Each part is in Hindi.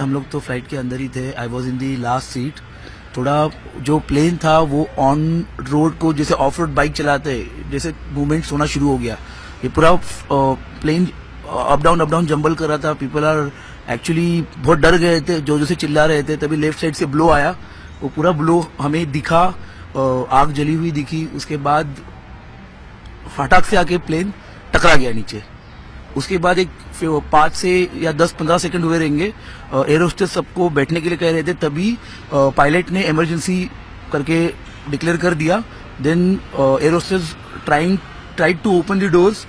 हम लोग तो फ्लाइट के अंदर ही थे। I was in the last seat. थोड़ा जो प्लेन था वो ऑन रोड को जैसे ऑफ रोड बाइक चलाते जैसे मूवमेंट होना शुरू हो गया। ये पूरा प्लेन अप डाउन जंबल कर रहा था। पीपल आर एक्चुअली बहुत डर गए थे, जो जैसे चिल्ला रहे थे। तभी लेफ्ट साइड से ब्लो आया, वो पूरा ब्लो हमें दिखा, आग जली हुई दिखी। उसके बाद फटाक से आके प्लेन टकरा गया नीचे। उसके बाद एक 5 से या 10-15 सेकंड हुए रहेंगे। एयर होस्टेस सबको बैठने के लिए कह रहे थे, तभी पायलट ने इमरजेंसी करके डिक्लेयर कर दिया। Then air hostess tried to open the doors,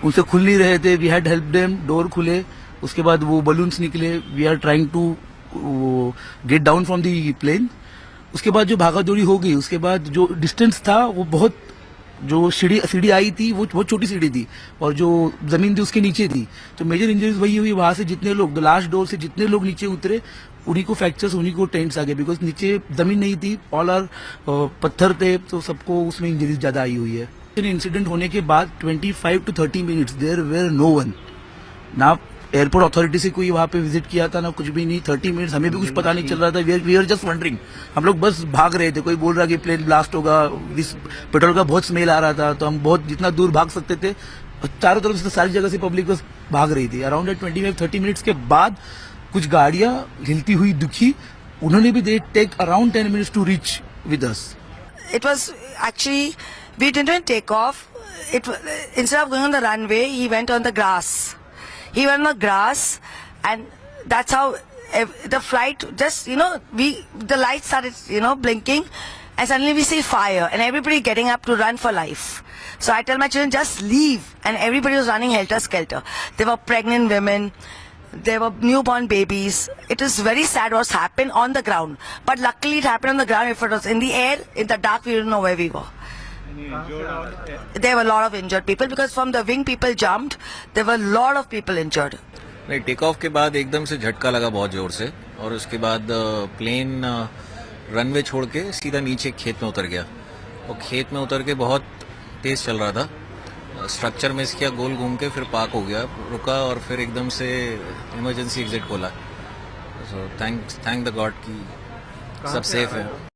उनसे खुल नहीं रहे थे। We had help them, door खुले। उसके बाद वो बलून्स निकले। We are trying to get down from the plane. उसके बाद जो भागा दौड़ी हो गई, उसके बाद जो डिस्टेंस था वो बहुत, जो सीढ़ी आई थी वो बहुत छोटी सीढ़ी थी और जो जमीन थी उसके नीचे थी। तो मेजर इंजरीज वही हुई। वहां से जितने लोग लास्ट डोर से जितने लोग नीचे उतरे, उन्हीं को फ्रैक्चर्स, उन्हीं को टेंट्स आ गए, बिकॉज नीचे जमीन नहीं थी, ऑल आर पत्थर थे, तो सबको उसमें इंजरीज ज्यादा आई हुई है। इंसिडेंट होने के बाद 25 to 30 minutes there were no one. ना एयरपोर्ट अथॉरिटी से कोई वहां पे विजिट किया था, ना कुछ भी नहीं। 30 मिनट्स हमें भी कुछ पता नहीं चल रहा था। We are just wondering. हम लोग बस भाग रहे थे। कोई बोल रहा कि प्लेन ब्लास्ट होगा, पेट्रोल का बहुत स्मेल आ रहा था, तो हम बहुत जितना दूर भाग सकते थे, चारों तरफ से सारी जगह से पब्लिक बस भाग रही थी। अराउंड 25-30 मिनट्स के बाद कुछ गाड़ियां हिलती हुई दिखी। उन्होंने भी they take around 10 minutes to reach with us. It was actually, we didn't take off. Instead of going on the runway, he went on the grass. He went on the grass, and that's how the flight just, the lights started, blinking, and suddenly we see fire, and everybody getting up to run for life. So I tell my children, just leave, and everybody was running helter-skelter. There were pregnant women. There were newborn babies. It is very sad what's happened on the ground. But luckily it happened on the ground. If it was in the air, in the dark, we didn't know where we were. There were a lot of injured people because from the wing people jumped. There were a lot of people injured. नहीं, टेक ऑफ के बाद एकदम से झटका लगा बहुत जोर से, और उसके बाद प्लेन रनवे छोड़ के सीधा नीचे खेत में उतर गया। और खेत में उतर के बहुत तेज चल रहा था। स्ट्रक्चर मिस किया, गोल घूम के फिर पार्क हो गया, रुका और फिर एकदम से इमरजेंसी एग्जिट खोला। सो थैंक द गॉड कि सब सेफ है।